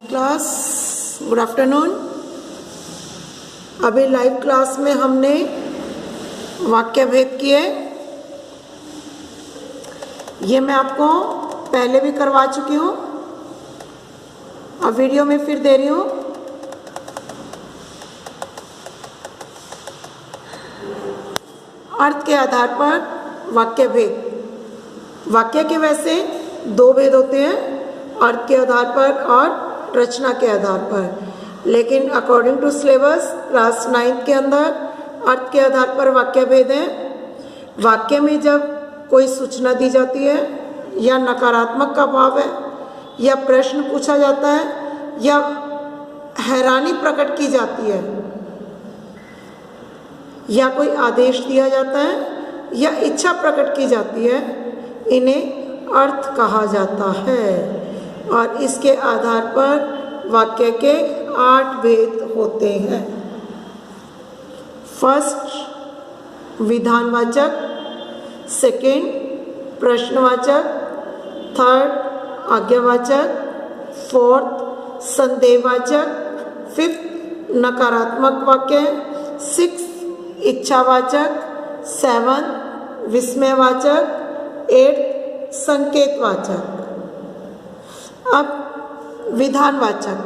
Class good afternoon. अभी live class में हमने वाक्य भेद किए। ये मैं आपको पहले भी करवा चुकी हूँ, अब वीडियो में फिर दे रही हूँ। अर्थ के आधार पर वाक्य भेद। वाक्य के वैसे दो भेद होते हैं, अर्थ के आधार पर और रचना के आधार पर, लेकिन अकॉर्डिंग टू सिलेबस क्लास 9 के अंदर अर्थ के आधार पर वाक्य भेद है। वाक्य में जब कोई सूचना दी जाती है या नकारात्मक का भाव है या प्रश्न पूछा जाता है या हैरानी प्रकट की जाती है या कोई आदेश दिया जाता है या इच्छा प्रकट की जाती है, इन्हें अर्थ कहा जाता है। और इसके आधार पर वाक्य के 8 भेद होते हैं। फर्स्ट विधानवाचक, सेकंड प्रश्नवाचक, थर्ड आज्ञावाचक, फोर्थ संदेहवाचक, फिफ्थ नकारात्मक वाक्य, सिक्स्थ इच्छावाचक, सेवंथ विस्मयवाचक, एट्थ संकेतवाचक। अब विधानवाचक,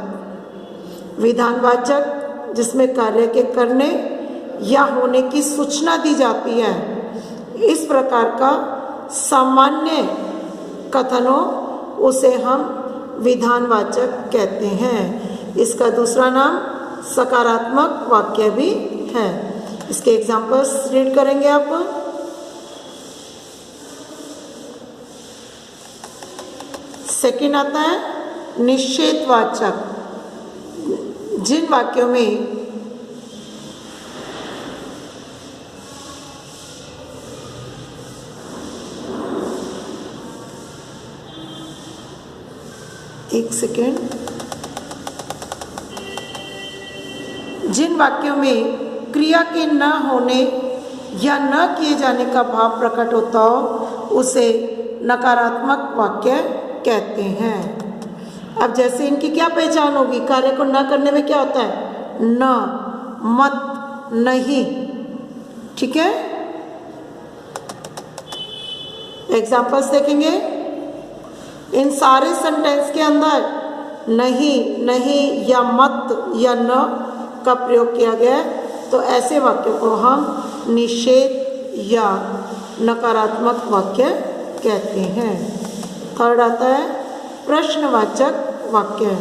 विधानवाचक जिसमें कार्य के करने या होने की सूचना दी जाती है, इस प्रकार का सामान्य कथन हो उसे हम विधानवाचक कहते हैं। इसका दूसरा नाम सकारात्मक वाक्य भी है। इसके एग्जाम्पल्स रीड करेंगे आप। सेकंड आता है निषेधवाचक, जिन वाक्यों में एक सेकेंड, जिन वाक्यों में क्रिया के न होने या न किए जाने का भाव प्रकट होता हो उसे नकारात्मक वाक्य कहते हैं। अब जैसे इनकी क्या पहचान होगी? कार्य को न करने में क्या होता है? न, मत, नहीं। ठीक है, एग्जाम्पल्स देखेंगे। इन सारे सेंटेंस के अंदर नहीं, नहीं या मत या न का प्रयोग किया गया है, तो ऐसे वाक्यों को हम निषेध या नकारात्मक वाक्य कहते हैं। थर्ड आता है प्रश्नवाचक वाक्य,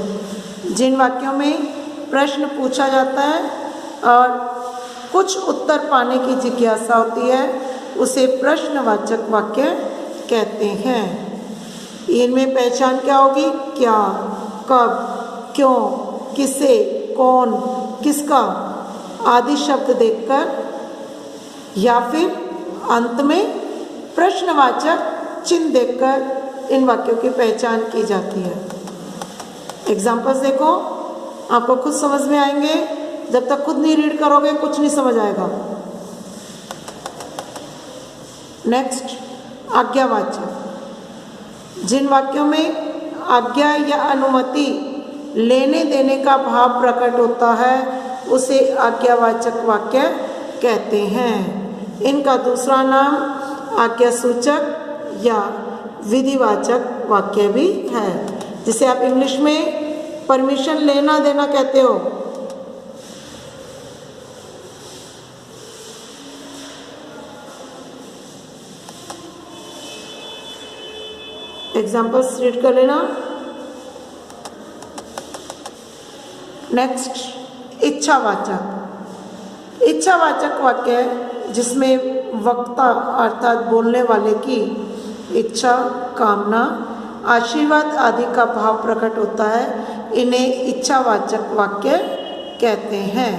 जिन वाक्यों में प्रश्न पूछा जाता है और कुछ उत्तर पाने की जिज्ञासा होती है, उसे प्रश्नवाचक वाक्य कहते हैं। इनमें पहचान क्या होगी? क्या, कब, क्यों, किसे, कौन, किसका आदि शब्द देखकर या फिर अंत में प्रश्नवाचक चिन्ह देखकर इन वाक्यों की पहचान की जाती है। एग्जाम्पल्स देखो, आपको खुद समझ में आएंगे। जब तक खुद नहीं रीड करोगे कुछ नहीं समझ आएगा। नेक्स्ट आज्ञावाचक, जिन वाक्यों में आज्ञा या अनुमति लेने देने का भाव प्रकट होता है उसे आज्ञावाचक वाक्य कहते हैं। इनका दूसरा नाम आज्ञासूचक या विधिवाचक वाक्य भी है, जिसे आप इंग्लिश में परमिशन लेना देना कहते हो। एग्जाम्पल्स रीड कर लेना। नेक्स्ट इच्छावाचक, इच्छावाचक वाक्य जिसमें वक्ता अर्थात बोलने वाले की इच्छा, कामना, आशीर्वाद आदि का भाव प्रकट होता है, इन्हें इच्छावाचक वाक्य कहते हैं।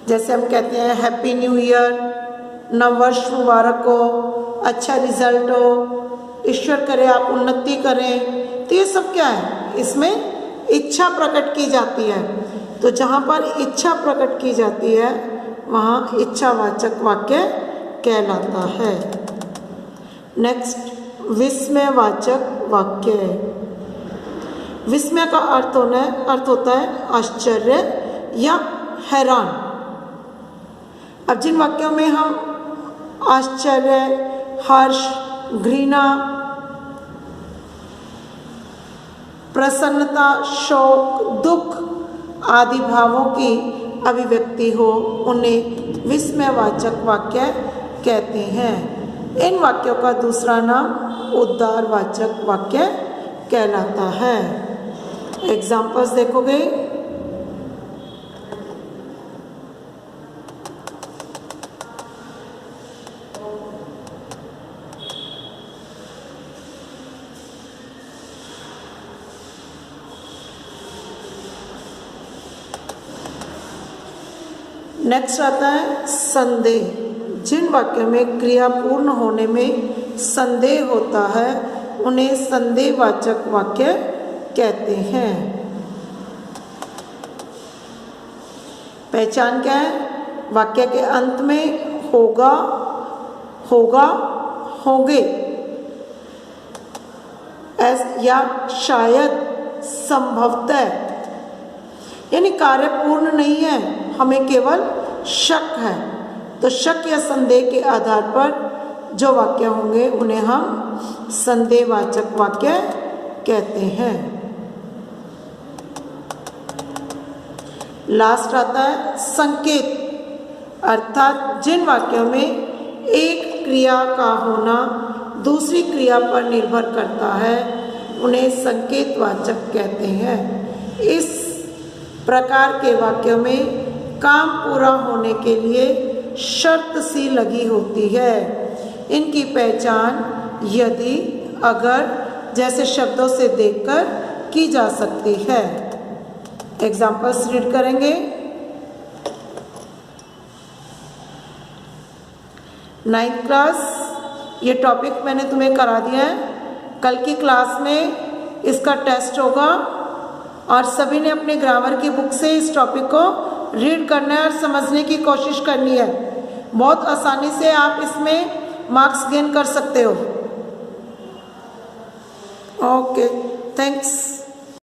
जैसे हम कहते हैं हैप्पी न्यू ईयर, नव वर्ष मुबारक हो, अच्छा रिजल्ट हो, ईश्वर करे आप उन्नति करें, तो ये सब क्या है? इसमें इच्छा प्रकट की जाती है। तो जहाँ पर इच्छा प्रकट की जाती है वहाँ इच्छावाचक वाक्य कहलाता है। नेक्स्ट, विस्मयवाचक वाक्य। विस्मय का अर्थ होता है आश्चर्य या हैरान। अब जिन वाक्यों में हम आश्चर्य, हर्ष, घृणा, प्रसन्नता, शोक, दुख आदि भावों की अभिव्यक्ति हो, उन्हें विस्मयवाचक वाक्य कहते हैं। इन वाक्यों का दूसरा नाम उद्गारवाचक वाक्य कहलाता है। एग्जाम्पल्स देखोगे, नेक्स्ट आता है संदेह। जिन वाक्यों में क्रिया पूर्ण होने में संदेह होता है, उन्हें संदेहवाचक वाक्य कहते हैं। पहचान क्या है? वाक्य के अंत में होगा, होगा, होंगे या शायद, संभवतः, यानी कार्य पूर्ण नहीं है, हमें केवल शक है। तो शक या संदेह के आधार पर जो वाक्य होंगे उन्हें हम संदेहवाचक वाक्य कहते हैं। लास्ट आता है संकेत, अर्थात जिन वाक्यों में एक क्रिया का होना दूसरी क्रिया पर निर्भर करता है, उन्हें संकेतवाचक कहते हैं। इस प्रकार के वाक्यों में काम पूरा होने के लिए शर्त सी लगी होती है। इनकी पहचान यदि, अगर जैसे शब्दों से देखकर की जा सकती है। एग्जाम्पल्स रीड करेंगे। नाइन्थ क्लास, ये टॉपिक मैंने तुम्हें करा दिया है। कल की क्लास में इसका टेस्ट होगा और सभी ने अपने ग्रामर की बुक से इस टॉपिक को रीड करना है और समझने की कोशिश करनी है। बहुत आसानी से आप इसमें मार्क्स गेन कर सकते हो। Okay, thanks.